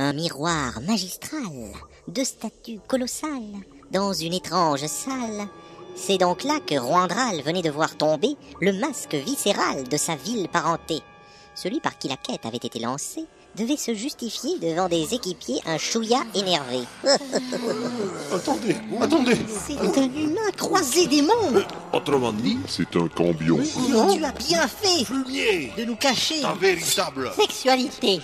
un miroir magistral, de statue colossale, dans une étrange salle. C'est donc là que Roandral venait de voir tomber le masque viscéral de sa vile parenté. Celui par qui la quête avait été lancée devait se justifier devant des équipiers un chouïa énervé. Attendez. C'est un humain croisé des mondes. Autrement dit, C'est un cambion. Non. Tu as bien fait fumier, de nous cacher. ta véritable Sexualité.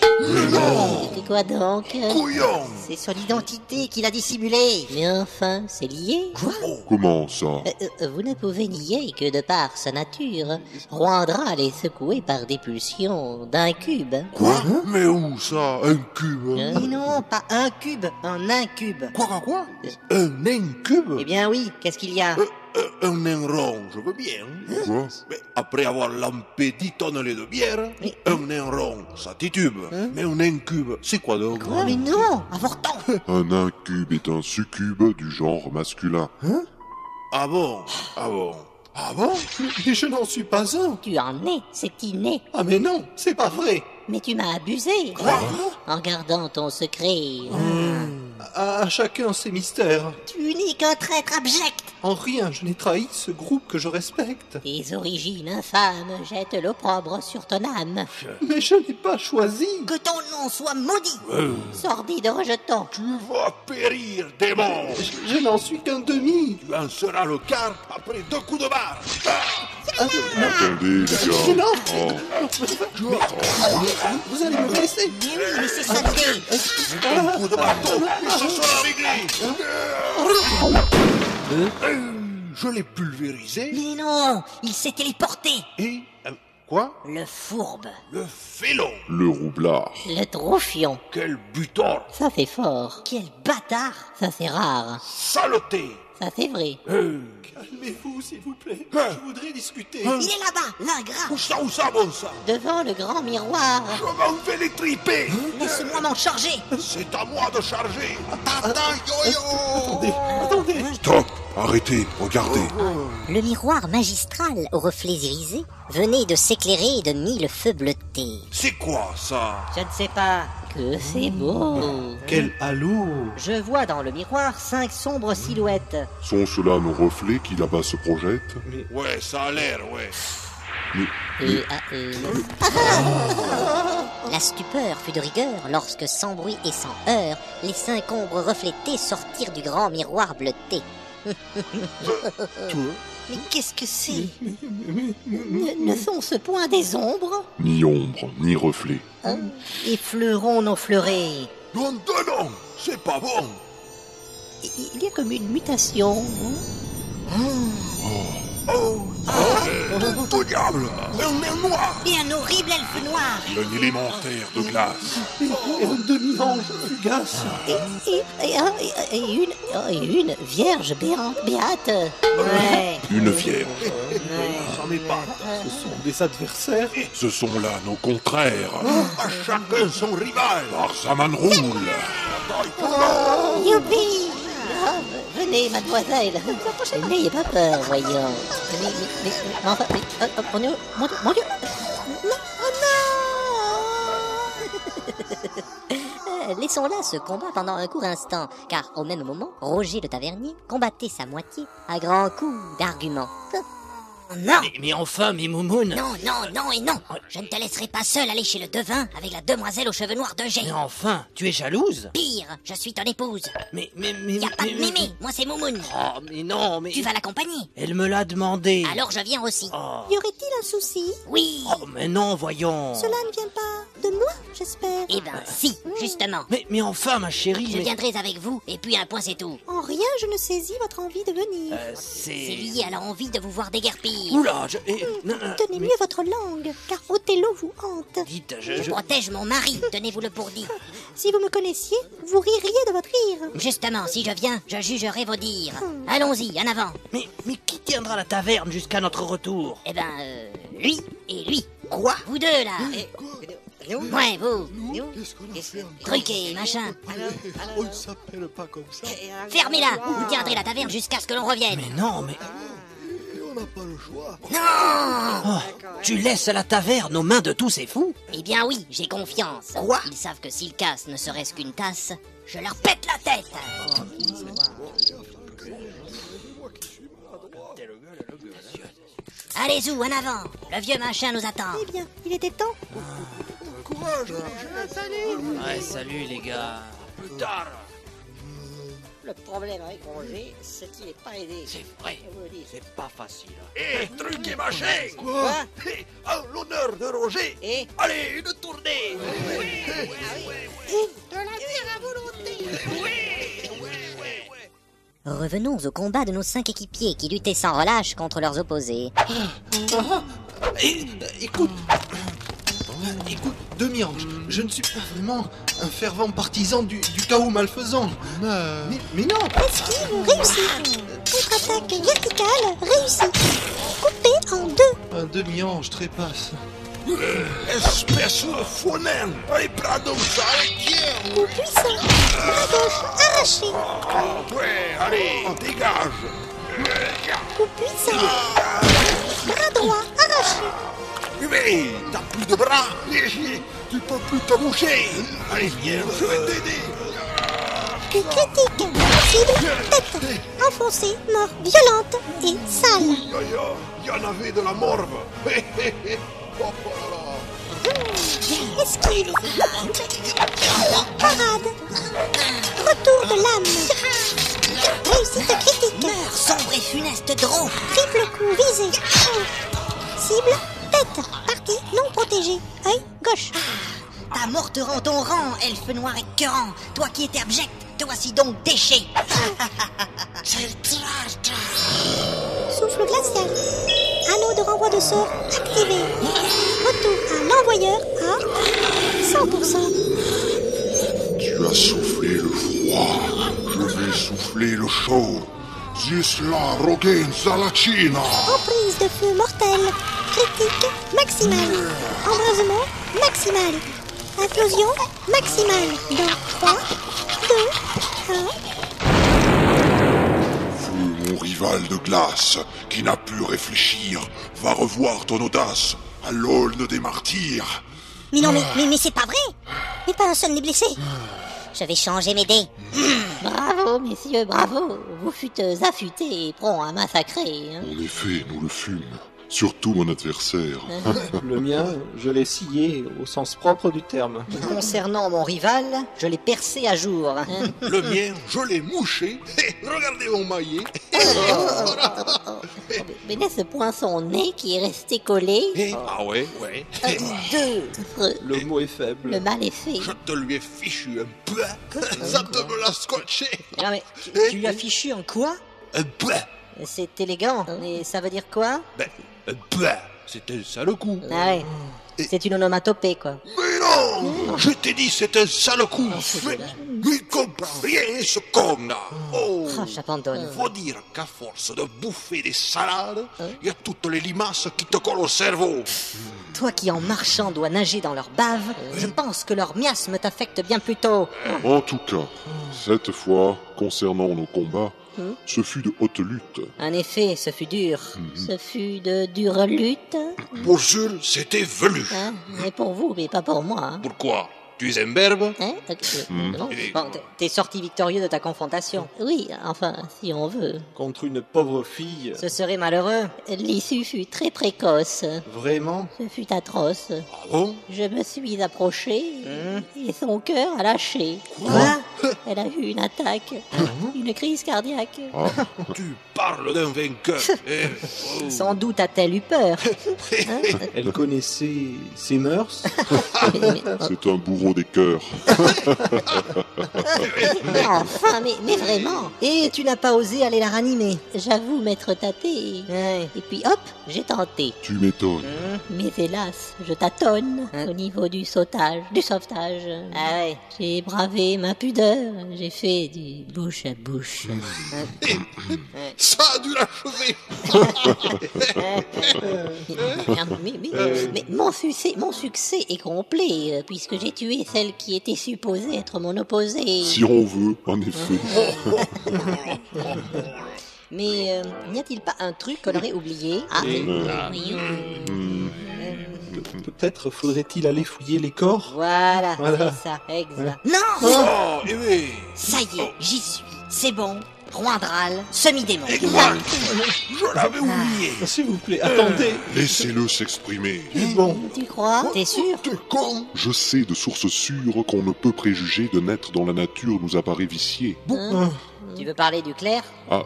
C'est quoi donc? couillon. C'est son identité qu'il a dissimulée. Mais enfin, c'est lié. Quoi? Comment ça? Vous ne pouvez nier que de par sa nature, Roandral est secoué par des pulsions d'un cube. Quoi? Mais où ça? Un cube? Mais non, pas un cube, un incube. Quoi? Un incube? Eh bien oui, qu'est-ce qu'il y a? Un nain rond, je veux bien. Quoi? Mais après avoir lampé 10 tonnes de bière, un nain rond, ça titube. Mais un incube, c'est quoi donc? Mais non, avortant. Un incube est un succube du genre masculin. Ah bon? Mais je n'en suis pas un. Tu en es, c'est inné. Ah mais non, c'est pas vrai. Mais tu m'as abusé. En gardant ton secret. À chacun ses mystères. Tu n'es qu'un traître abject. En rien je n'ai trahi ce groupe que je respecte. Tes origines infâmes jettent l'opprobre sur ton âme. Mais je n'ai pas choisi. Que ton nom soit maudit. Sordide rejeton. Tu vas périr, démon. Je n'en suis qu'un demi. Tu en seras le quart après 2 coups de barre. Attendez, les gars. Vous allez me laisser. Mais oui, mais c'est saleté. Un coup de marteau, et ce sera réglé. Je l'ai pulvérisé Mais non, il s'est téléporté. et... quoi? Le fourbe. Le félon. Le roublard. Le trophion. Quel butor. Ça fait fort. Quel bâtard. Ça c'est rare. Saleté. Ça c'est vrai. Calmez-vous s'il vous plaît. Je voudrais discuter. Il est là-bas, l'ingrat. Où ça, bon sang? Devant le grand miroir. Je m'en vais les triper. Laisse-moi m'en charger. C'est à moi de charger. Tata yo-yo. Attendez. Stop! Arrêtez, regardez. Le miroir magistral aux reflets irisés venait de s'éclairer de 1000 feux bleutés. C'est quoi ça? Je ne sais pas. Que c'est beau. Quel halo. Je vois dans le miroir 5 sombres silhouettes. Sont cela nos reflets qui là-bas se projettent? Ouais, ça a l'air, ouais. La stupeur fut de rigueur lorsque, sans bruit et sans heurts, les 5 ombres reflétées sortirent du grand miroir bleuté. Mais qu'est-ce que c'est? Ne sont-ce point des ombres? Ni ombre, ni reflet. Effleurons nos fleurets. Non, non, c'est pas bon. Il y a comme une mutation. Au diable, un nain noir. Et un horrible elfe noir. Un élémentaire de glace. Et un demi-ange fugace. Et une vierge béate. Ouais. Une vierge. J'en ai pas. Ce sont des adversaires. Ce sont là nos contraires. À chacun son rival. Arsaman roule. Youpi! Venez, mademoiselle. N'ayez pas peur, voyons. Mais enfin, mon Dieu, mon Dieu. Non. Laissons là ce combat pendant un court instant, car au même moment, Roger le tavernier combattait sa moitié à grands coups d'arguments. Non. Mais enfin, mes moumounes. Non et non. Je ne te laisserai pas seul aller chez le devin avec la demoiselle aux cheveux noirs de G. Mais enfin, tu es jalouse? Pire, je suis ton épouse. Mais... Y a pas de mémé, moi c'est Moumoun. Oh, mais non, mais... Tu vas l'accompagner. Elle me l'a demandé. Alors je viens aussi. Oh. Y aurait-il un souci? Oui. Oh, mais non, voyons. Cela ne vient pas de moi, j'espère. Eh ben si, justement. Mais enfin, ma chérie, Je mais... viendrai avec vous, et puis un point c'est tout. En rien je ne saisis votre envie de venir. C'est lié à l'envie de vous voir déguerpir. Oula, non, Tenez mieux votre langue, car Othello vous hante. Dites, Je protège mon mari, tenez-vous-le pour dit. Si vous me connaissiez, vous ririez de votre rire. Justement, si je viens, je jugerai vos dires. Allons-y, en avant. Mais qui tiendra la taverne jusqu'à notre retour? Eh ben, lui et lui. Quoi? Vous deux, là. Ouais, vous. Truqué, machin. On ne s'appelle pas comme ça. Fermez-la. Vous tiendrez la taverne jusqu'à ce que l'on revienne. Mais non, mais... On n'a pas le choix. Tu laisses la taverne aux mains de tous ces fous? Eh bien oui, j'ai confiance. Quoi? Ils savent que s'ils cassent ne serait-ce qu'une tasse, je leur pète la tête. Allez, Zou, en avant. Le vieux machin nous attend. Eh bien, il était temps. Courage. Ouais, salut les gars. Plus tard. Le problème avec Roger, c'est qu'il n'est pas aidé. C'est vrai, Je vous le dis. c'est pas facile. Hé, truc et machin. Quoi? Hé, en l'honneur de Roger. Et Allez, une tournée. Revenons au combat de nos 5 équipiers qui luttaient sans relâche contre leurs opposés. Écoute, demi-ange, je ne suis pas vraiment un fervent partisan du chaos malfaisant. Mais non. Esquive réussi. Contre-attaque verticale réussie. Coupé en deux. Un demi-ange trépasse. Espèce de faux nain. Allez, prends donc ça. Tiens. Coup puissant. Bras gauche arraché. Ouais, allez, dégage. Coup puissant. Bras droit arraché. Mais t'as plus de bras. Tu peux plus te bouger. Allez, viens, je vais t'aider. Coup critique. Cible, tête. Enfoncée, mort violente et sale. Il y en avait de la morve. Oh là là. Esquive. Parade. Retour de l'âme. Réussite critique. meurs, sombre et funeste drôle. Triple coup visé. Cible, tête. Partie non protégée. Œil gauche. Ta mort te rend ton rang, elfe noir écœurant. Toi qui étais abject, te voici donc déchet. Souffle glacial. Anneau de renvoi de sort activé. Retour à l'envoyeur à 100%. Tu as soufflé le froid, je vais souffler le chaud. Zisla Rogenza la China. Emprise de feu mortelle. Critique maximale. Embrasement maximal. Implosion maximale. Dans 3, 2, 1. Feu, mon rival de glace, qui n'a pu réfléchir, va revoir ton audace à l'aulne des martyrs. Mais non, mais c'est pas vrai. Mais pas un seul n'est blessé. Je vais changer mes dés. Bravo, messieurs, bravo. Vous fûtes affûtés et prompts à massacrer. Hein. En effet, nous le fûmes. Surtout mon adversaire. Le mien, je l'ai scié au sens propre du terme. Concernant mon rival, je l'ai percé à jour. Le mien, je l'ai mouché. Regardez mon maillet. Mais n'est-ce point son nez qui est resté collé? Ah ouais. Le mot est faible. Le mal est fait. Je te lui ai fichu un peu. Ça te me l'a scotché. Non mais, tu lui as fichu en quoi? Un peu. C'est élégant, mais ça veut dire quoi? Ben, un peu. C'était un sale coup. Ah ouais, c'est une onomatopée quoi. Mais non. Je t'ai dit c'est un sale coup. Mais il comprend rien ce con là. Oh. Oh, j'abandonne. Faut dire qu'à force de bouffer des salades, il y a toutes les limaces qui te collent au cerveau. Toi qui en marchant dois nager dans leur bave, je pense que leur miasme t'affecte bien plus tôt. En tout cas, cette fois, concernant nos combats, ce fut de haute lutte. En effet, ce fut dur. Ce fut de dure lutte. Pour sûr, c'était velu. Hein, mais pour vous, mais pas pour moi. Hein. Pourquoi? Tu es un berbe? Hein? Non. Bon, t'es sorti victorieux de ta confrontation. Oui, enfin, si on veut. Contre une pauvre fille. Ce serait malheureux. L'issue fut très précoce. Vraiment? Ce fut atroce. Ah bon? Je me suis approché et son cœur a lâché. Quoi? Elle a eu une attaque, une crise cardiaque. Tu parles d'un vainqueur. Sans doute a-t-elle eu peur. Elle connaissait ses mœurs? C'est un bourreau des cœurs. Mais enfin, mais vraiment. Et tu n'as pas osé aller la ranimer. J'avoue m'être tâté. Ouais. Et puis hop, j'ai tenté. Tu m'étonnes. Mais hélas, je tâtonne au niveau du sauvetage. Ah ouais. J'ai bravé ma pudeur. J'ai fait du bouche à bouche. Ça a dû l'achever. Mais mon succès est complet, puisque j'ai tué celle qui était supposée être mon opposée. Si on veut, en effet. Mais n'y a-t-il pas un truc qu'on aurait oublié? Ah, Peut-être faudrait-il aller fouiller les corps? Voilà, Voilà. c'est ça, exact. Non! Oh, eh oui. Ça y est, j'y suis. C'est bon. Roindral, semi-démon. Exact. Je l'avais oublié. S'il vous plaît, attendez. Laissez-le s'exprimer. Bon, tu crois? T'es sûr? T'es con. Je sais de sources sûres qu'on ne peut préjuger de naître dans la nature nous apparaît vicié. Tu veux parler du clair? Ah,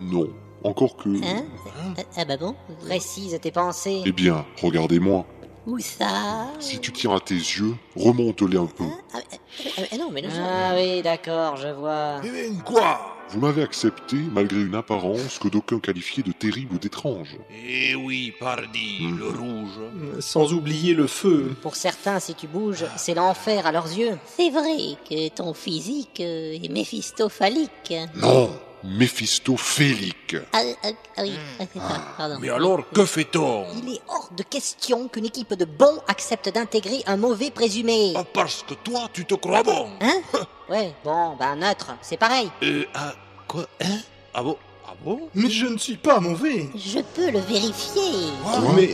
non. Encore que... Hein? Ah bah bon? Précise tes pensées. Eh bien, regardez-moi. Où ça? Si tu tiens à tes yeux, remonte-les un peu. Non, mais non, Ah oui, d'accord, je vois. Eh bien, quoi? Vous m'avez accepté malgré une apparence que d'aucuns qualifiaient de terrible ou d'étrange. Eh oui, pardi, le rouge. sans oublier le feu. Pour certains, si tu bouges, c'est l'enfer à leurs yeux. c'est vrai que ton physique est méphistophalique. Non, méphistophélique. Oui, c'est ça, pardon. Mais alors, que fait-on? Il est hors de question qu'une équipe de bons accepte d'intégrer un mauvais présumé. Ah, parce que toi, tu te crois bon. Hein? Ouais, bon, ben neutre, c'est pareil. Quoi? Hein? Ah bon? Ah bon? Mais je ne suis pas mauvais. Je peux le vérifier. Mais...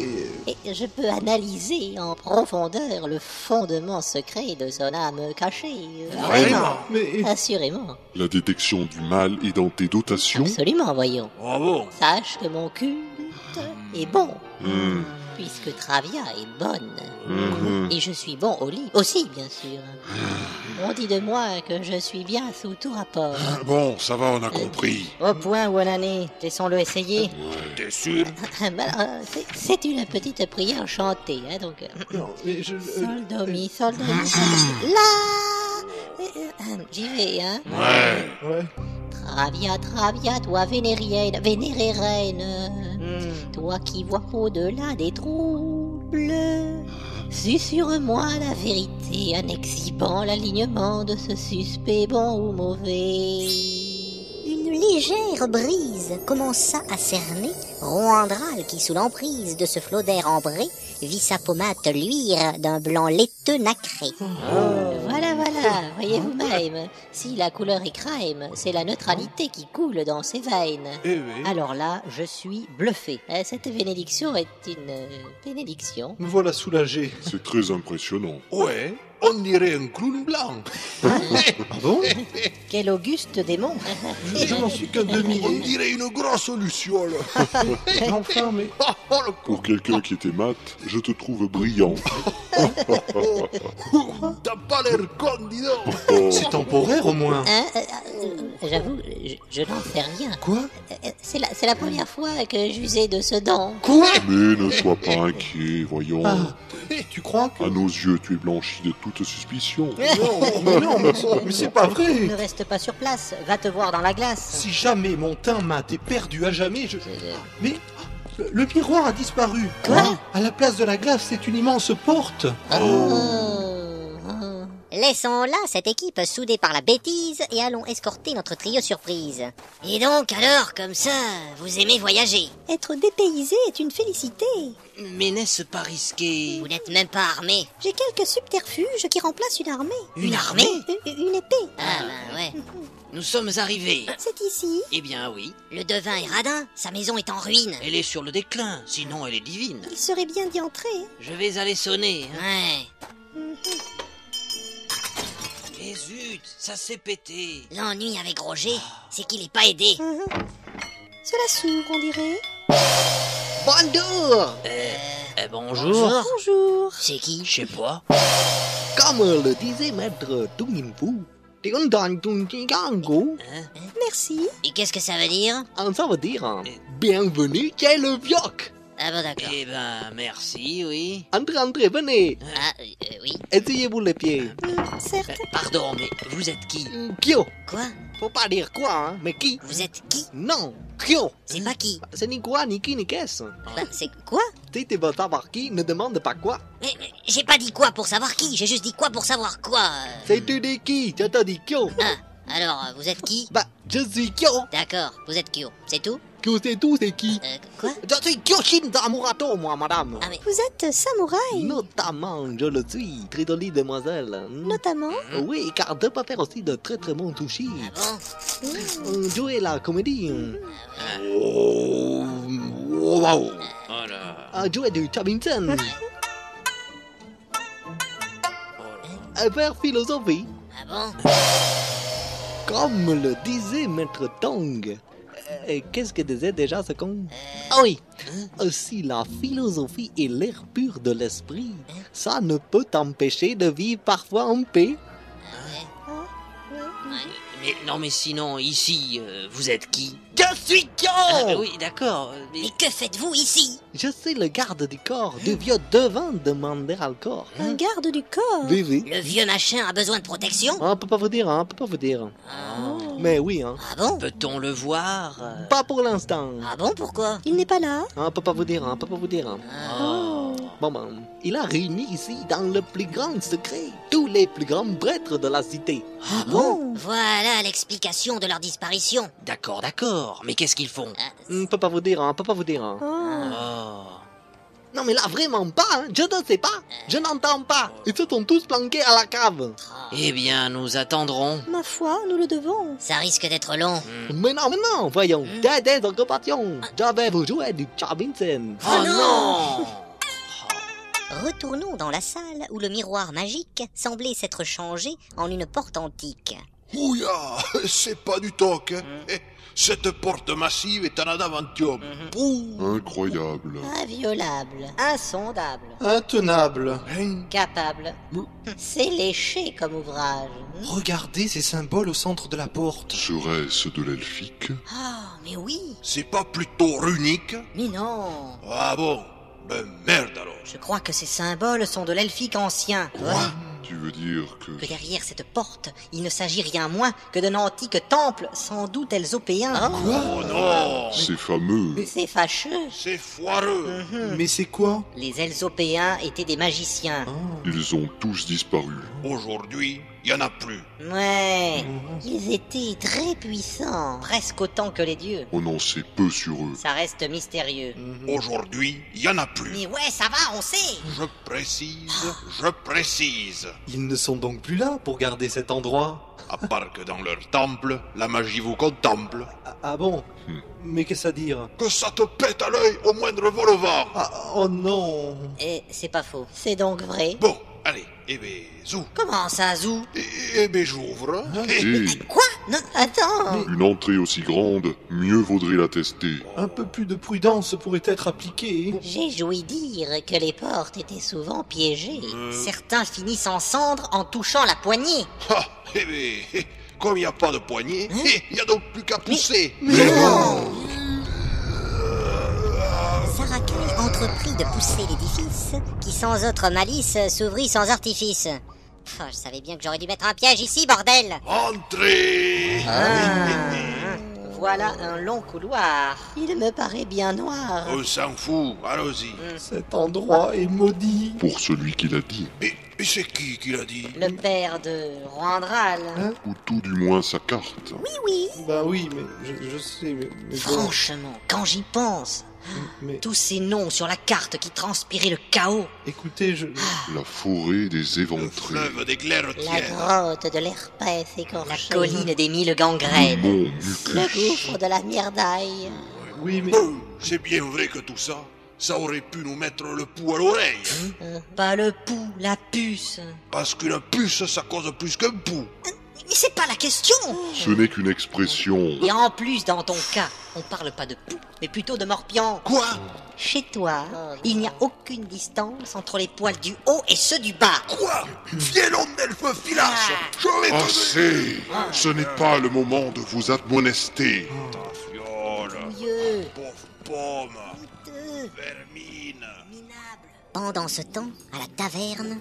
Et je peux analyser en profondeur le fondement secret de son âme cachée. Vraiment? Mais... Assurément. La détection du mal est dans tes dotations. Absolument, voyons. Ah bon? Sache que mon culte est bon, Hmm, puisque Travia est bonne. mhm. Et je suis bon au lit aussi, bien sûr. On dit de moi que je suis bien sous tout rapport. Bon, ça va, on a compris. Au point où on en est, laissons-le essayer. T'es sûr? C'est une petite prière chantée, hein, donc... Non, mais je... Sol, do, mi, sol, do, mi, sol, do, mi. Là j'y vais, hein. Ouais. Ouais. Travia, Travia, toi vénérienne, vénérée reine, toi qui vois au-delà des troubles, susurre-moi la vérité en exhibant l'alignement de ce suspect bon ou mauvais. Une légère brise commença à cerner Roandral qui, sous l'emprise de ce flot d'air ambré, vit sa pommade luire d'un blanc laiteux nacré. Voilà, voyez vous-même, si la couleur est crème, c'est la neutralité qui coule dans ses veines. Eh oui. Alors là, je suis bluffé. Cette bénédiction est une bénédiction. Me voilà soulagé. C'est très impressionnant. Ouais, on dirait un clown blanc. Ah bon? Quel auguste démon. Je n'en suis qu'un demi. On dirait une grosse luciole. Enfin, mais... Oh, le con. Pour quelqu'un qui était mat, je te trouve brillant. T'as pas l'air con, dis donc. C'est temporaire au moins. J'avoue, je n'en sais rien. Quoi? C'est la première fois que j'usais de ce don. Quoi? Mais ne sois pas inquiet, voyons. Ah, tu crois que... À nos yeux, tu es blanchi de toute suspicion. Non, mais c'est pas vrai. Ne reste pas sur place, va te voir dans la glace. Si jamais mon teint mat est perdu à jamais, je... Mais le miroir a disparu. Quoi? À la place de la glace, c'est une immense porte. Laissons là cette équipe soudée par la bêtise et allons escorter notre trio surprise. Et donc alors, comme ça, vous aimez voyager? Être dépaysé est une félicité. Mais n'est-ce pas risqué? Vous n'êtes même pas armé. J'ai quelques subterfuges qui remplacent une armée. Une armée? Une épée. Ah ben ouais. Nous sommes arrivés. C'est ici. Eh bien oui, Le devin est radin, sa maison est en ruine. elle est sur le déclin, sinon elle est divine. Il serait bien d'y entrer. Je vais aller sonner. Hein. Ouais. Et zut, ça s'est pété. L'ennui avec Roger, c'est qu'il est pas aidé. Cela s'ouvre, on dirait. Bonjour! Bonjour. Bonjour. C'est qui? Je sais pas. Comme le disait maître Tungimfu, Merci. Et qu'est-ce que ça veut dire? ça veut dire bienvenue chez le Vioc. Ah bon d'accord. Eh ben, merci, oui. Entrez, venez. Ah oui. Essayez-vous les pieds. Certes. Pardon, mais vous êtes qui? Kyo. Quoi? Faut pas dire quoi, hein, mais qui? Vous êtes qui? Non, Kyo. C'est pas qui? C'est ni quoi, ni qui, ni qu'est-ce. Bah, c'est quoi? Si tu veux savoir qui, ne demande pas quoi. Mais j'ai pas dit quoi pour savoir qui, j'ai juste dit quoi pour savoir quoi. C'est tu dis qui, je te dis Kyo. Ah, alors, vous êtes qui? Bah, je suis Kyo. D'accord, vous êtes Kyo, c'est tout? Kyosetu, c'est qui? Quoi? Je suis Kyoshin Tamurato, moi, madame. Ah mais... Vous êtes samouraï, Notamment, je le suis, très jolie demoiselle. notamment. Oui, car de pas faire aussi de très très bons sushis. Ah bon? Jouer la comédie. Oh, wow. Jouer du Chabinson. Faire philosophie. Ah bon? Comme le disait Maître Tong. Qu'est-ce que disait déjà ce con? Ah oui! Si la philosophie est l'air pur de l'esprit, ça ne peut t'empêcher de vivre parfois en paix. Mais non, mais sinon, ici, vous êtes qui? Je suis Kyo! Oui, d'accord. Mais que faites-vous ici? Je suis le garde du corps du vieux devant de Manderalcor. Un garde du corps. Oui, oui. Le vieux machin a besoin de protection? On peut pas vous dire, on peut pas vous dire. Mais oui, hein. Ah bon? Peut-on le voir? Pas pour l'instant. Ah bon, pourquoi? Il n'est pas là. On peut pas vous dire, on peut pas vous dire. Bon, ben, il a réuni ici, dans le plus grand secret, tous les plus grands prêtres de la cité. Ah bon? Voilà l'explication de leur disparition. D'accord, d'accord. Mais qu'est-ce qu'ils font? On peut pas vous dire, on peut pas vous dire. Oh. Non, mais là, vraiment pas, hein. Je ne sais pas. Je n'entends pas. Ils se sont tous planqués à la cave. Eh bien, nous attendrons. Ma foi, nous le devons. Ça risque d'être long. Mais non, voyons. Des occupations. Je vais vous jouer du Chabinson. Oh non! Retournons dans la salle où le miroir magique semblait s'être changé en une porte antique. Ouya, c'est pas du toc. Hein. Cette porte massive est un adamantium. Pouh. Incroyable. Inviolable, Insondable. Intenable. Hein. capable. C'est léché comme ouvrage. Regardez ces symboles au centre de la porte. Serait-ce de l'elfique? Ah, mais oui. C'est pas plutôt runique? Mais non. Ah bon? Ben merde alors. Je crois que ces symboles sont de l'elfique ancien. Tu veux dire que... Que derrière cette porte, il ne s'agit rien moins que d'un antique temple, sans doute elzopéen. Oh non! C'est fameux. C'est fâcheux. C'est foireux. Mais c'est quoi? Les elzopéens étaient des magiciens. Ils ont tous disparu. Aujourd'hui, il y en a plus. Ouais, Ils étaient très puissants. presque autant que les dieux. On en sait peu sur eux. Ça reste mystérieux. Aujourd'hui, il y en a plus. Mais ouais, ça va, on sait. Je précise. Ils ne sont donc plus là pour garder cet endroit. À part que dans leur temple, la magie vous contemple. Ah bon? Mais qu'est-ce à dire? Que ça te pète à l'œil au moindre vol-au-vent. Ah, oh non! Et c'est pas faux. C'est donc vrai. Bon, allez, eh ben, zou. Comment ça, Zou? Eh ben, j'ouvre. Et Quoi? Non, Attends. une entrée aussi grande, mieux vaudrait la tester. Un peu plus de prudence pourrait être appliquée. J'ai joui dire que les portes étaient souvent piégées. certains finissent en cendres en touchant la poignée. Ah, eh ben, comme il n'y a pas de poignée, il n'y a donc plus qu'à pousser. Sarakai entreprit de pousser l'édifice, qui sans autre malice s'ouvrit sans artifice. Oh, je savais bien que j'aurais dû mettre un piège ici, bordel. Entrez. Voilà un long couloir. Il me paraît bien noir. On s'en fout, allons-y. Cet endroit est maudit. Pour celui qui l'a dit, Mais c'est qui l'a dit? Le père de Roandral. ou tout du moins sa carte. Bah oui, mais je sais, mais bon. Franchement, quand j'y pense, Mais tous ces noms sur la carte qui transpiraient le chaos. écoutez, La forêt des Le éventrés. fleuve des La glairetières. grotte de l'herpès La écorché. colline des mille Le gangrènes. mont Le Mucus. gouffre de la myrdaille. oui, mais C'est bien vrai que tout ça, ça aurait pu nous mettre le pouls à l'oreille. Pas le pouls, la puce. Parce qu'une puce, ça cause plus qu'un pouls. Mais c'est pas la question. Ce n'est qu'une expression. Et en plus, dans ton cas, on parle pas de pouls, mais plutôt de morpion. Quoi? Chez toi, il n'y a aucune distance entre les poils du haut et ceux du bas. Quoi? Violon d'elfe filasse. Je vais te... Assez! Ce n'est pas le moment de vous admonester. Fiole. Mieux. Pauvre pomme. Vermine. Pendant ce temps, à la taverne,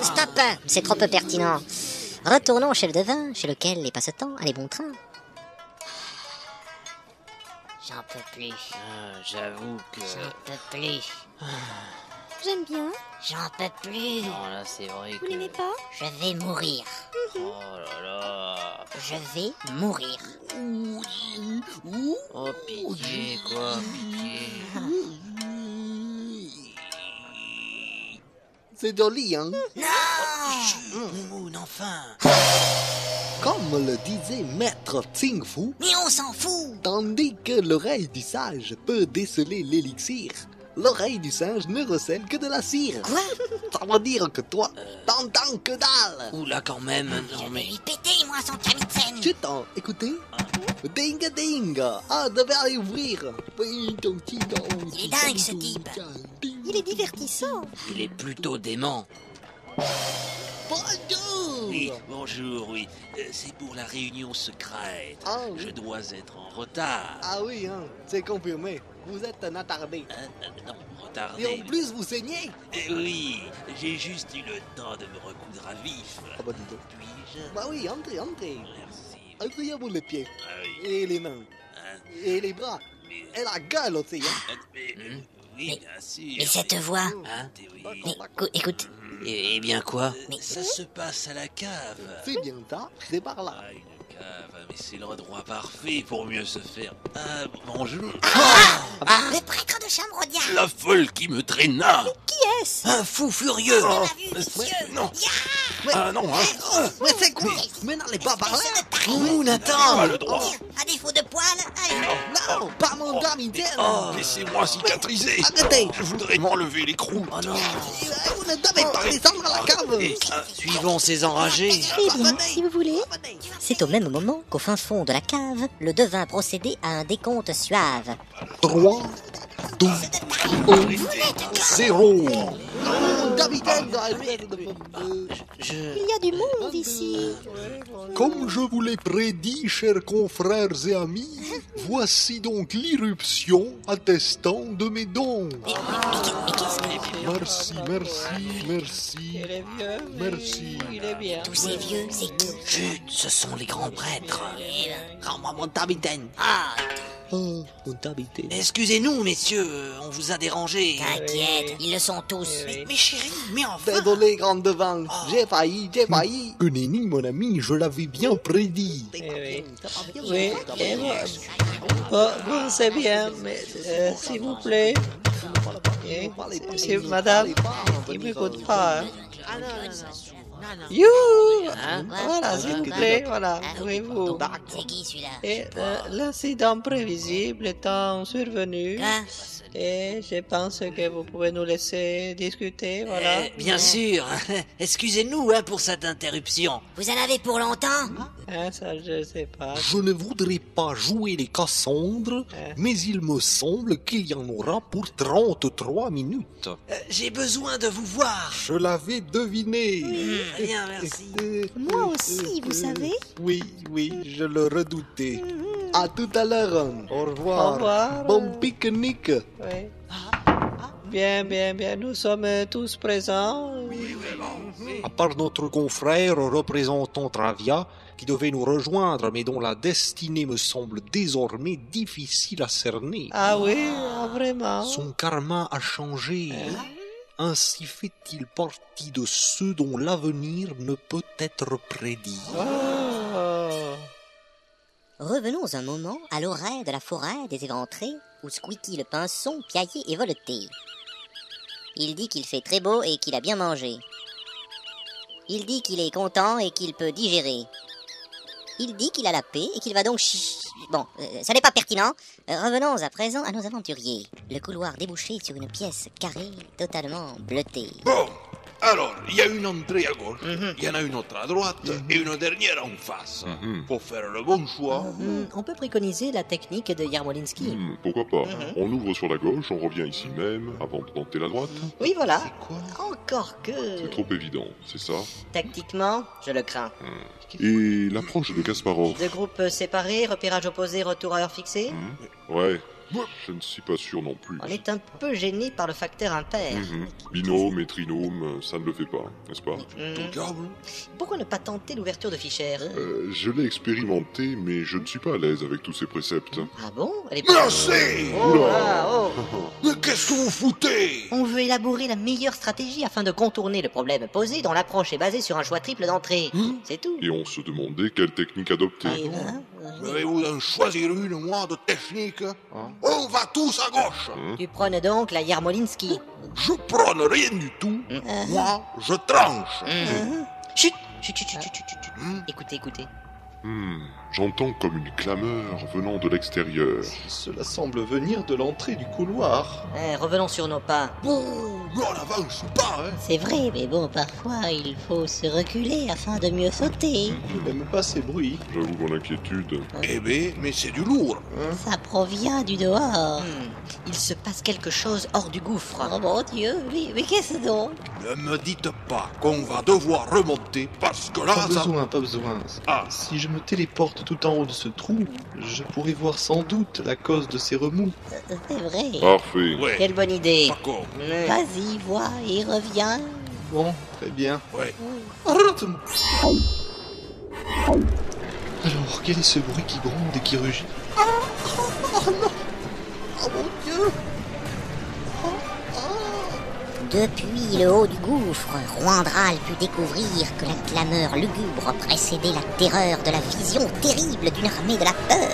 stop, c'est trop peu pertinent. Retournons chez le devin, chez lequel les passe-temps allaient bon train. J'en peux plus. J'avoue que... J'en peux plus. J'aime bien. J'en peux plus. Non, là, c'est vrai Vous que... l'aimez pas? Je vais mourir. Oh là là... Je vais mourir. Oh, pitié, quoi, pitié. C'est joli, hein? Moon, enfin. Comme le disait Maître Tsing Fu, Mais on s'en fout. tandis que l'oreille du sage peut déceler l'élixir, l'oreille du singe ne recèle que de la cire. Quoi? Ça veut dire que toi, t'entends que dalle. Oula, quand même, Je non vais mais... lui péter, moi, son kamikaze. Chut, écoutez. Ding ding. Ah, devait aller ouvrir. Il est dingue, ce type. Il est divertissant. Il est plutôt dément. Bonjour. Oui, bonjour, oui. C'est pour la réunion secrète. Ah, oui. Je dois être en retard. Ah oui, hein, c'est confirmé. Vous êtes un attardé. Non, Et retardé. en plus, vous saignez. Oui, j'ai juste eu le temps de me recoudre à vif. Ah bah dis donc. Puis-je... Bah oui, entrez. Merci. Asseyez-vous les pieds. Ah oui. Et les mains. Hein, Et les bras. mais... Et la gueule aussi, hein. Oui, bien sûr. Mais cette voix. Hein, oui. Mais écoute. Eh bien quoi? Mais- Ça se passe à la cave. C'est bien ça, c'est par là. Ah, une cave, mais c'est l'endroit parfait pour mieux se faire. Ah, bonjour. Le prêtre de Chambrodian. La folle qui me traîna. Qui est-ce? Un fou furieux. On l'a vu, monsieur. Non. Ya. Ah non, hein. Mais c'est quoi? Mais n'allez pas par là. Moon, Pas attends. le droit. À défaut de poils, allez. Non, pas mon capitaine. Laissez-moi cicatriser. Arrêtez. Je voudrais m'enlever les croûtes. Oh non. Vous ne devez pas descendre à la cave. Suivons ces enragés. Eh bien, si vous voulez. C'est au même moment qu'au fin fond de la cave, le devin procédait à un décompte suave. 3, 2, 1, 0. Mon capitaine. Il y a du monde ici. Comme je vous l'ai prédit, chers confrères et amis, voici donc l'irruption attestant de mes dons. Merci, merci, merci. Merci. Tous ces vieux, c'est qui? Chut, ce sont les grands prêtres. Rends-moi mon capitaine. Ah, Oh, mon capitaine. Excusez-nous, messieurs, on vous a dérangé. t'inquiète, ils le sont tous. Mais chérie, mais enfin. Désolé, grand devant. J'ai failli. Que nenni, mon ami, je l'avais bien prédit. Oui, bon, c'est bien, mais s'il vous plaît, c'est madame, il ne m'écoute pas. Hein. You, voilà, s'il vous plaît, voilà, pouvez-vous. C'est qui celui-là? Et l'incident prévisible étant survenu, Hein? et je pense que vous pouvez nous laisser discuter, voilà. Bien sûr. Excusez-nous hein, pour cette interruption. Vous en avez pour longtemps? Hein, ça, je sais pas. Je ne voudrais pas jouer les Cassandres, mais il me semble qu'il y en aura pour 33 minutes. J'ai besoin de vous voir. Je l'avais deviné. Bien, merci. Moi aussi, vous savez. Oui, je le redoutais. À tout à l'heure. Au revoir. Au revoir. Bon pique-nique. Oui. Bien, nous sommes tous présents. À part notre confrère représentant Travia, qui devait nous rejoindre, mais dont la destinée me semble désormais difficile à cerner. Ah oui, vraiment. Son karma a changé. Ainsi fait-il partie de ceux dont l'avenir ne peut être prédit. Oh. Revenons un moment à l'oreille de la forêt des éventrés, où Squeaky le pinson piaillait et voletait. Il dit qu'il fait très beau et qu'il a bien mangé. Il dit qu'il est content et qu'il peut digérer. Il dit qu'il a la paix et qu'il va donc Bon, ça n'est pas pertinent. Revenons à présent à nos aventuriers. Le couloir débouchait sur une pièce carrée, totalement bleutée. Bon, alors, il y a une entrée à gauche, il y en a une autre à droite et une dernière en face. Pour faire le bon choix. On peut préconiser la technique de Yarmolinski. Pourquoi pas? On ouvre sur la gauche, on revient ici même, avant de tenter la droite. Oui, voilà. Encore que... C'est trop évident, c'est ça? Tactiquement, je le crains. Et l'approche de Kasparov? Deux groupes séparés, repérage opposé, retour à heure fixée. Ouais, Je ne suis pas sûr non plus. On est un peu gêné par le facteur impair. Binôme et trinôme, ça ne le fait pas, n'est-ce pas? Pourquoi ne pas tenter l'ouverture de Fischer? Je l'ai expérimenté, mais je ne suis pas à l'aise avec tous ces préceptes. Ah bon? Elle est Mais pas... assez! Mais qu'est-ce que vous foutez? On veut élaborer la meilleure stratégie afin de contourner le problème posé dont l'approche est basée sur un choix triple d'entrée. C'est tout. Et on se demandait quelle technique adopter. Vais-vous en choisir une, moi, de technique? On va tous à gauche. Tu prônes donc la Yarmolinsky. Je prône rien du tout. Moi, je tranche. Chut, chut, chut, chut, chut, chut, chut. Écoutez, écoutez. J'entends comme une clameur venant de l'extérieur. Cela semble venir de l'entrée du couloir. Revenons sur nos pas. Bon, mais on n'avance pas, hein. C'est vrai, mais bon, parfois il faut se reculer afin de mieux sauter. Je n'aime pas ces bruits. J'avoue mon inquiétude. Eh ben, mais c'est du lourd. Ça provient du dehors. Il se passe quelque chose hors du gouffre. Oh mon Dieu, mais qu'est-ce donc? Ne me dites pas qu'on va devoir remonter parce que là, Pas ça... besoin, pas besoin. Si je me téléporte tout en haut de ce trou, je pourrais voir sans doute la cause de ces remous. C'est vrai. Parfait. Ouais, Quelle bonne idée. pas con. Vas-y, vois et reviens. Bon, très bien. Ouais. Arrête-moi. Alors, quel est ce bruit qui gronde et qui rugit? Depuis le haut du gouffre, Roandral put découvrir que la clameur lugubre précédait la terreur de la vision terrible d'une armée de la peur.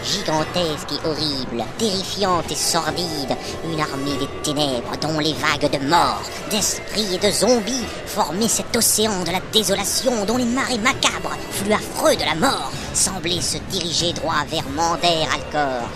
Gigantesque et horrible, terrifiante et sordide, une armée des ténèbres dont les vagues de morts, d'esprits et de zombies formaient cet océan de la désolation dont les marées macabres, flux affreux de la mort, semblaient se diriger droit vers Mander Alcor.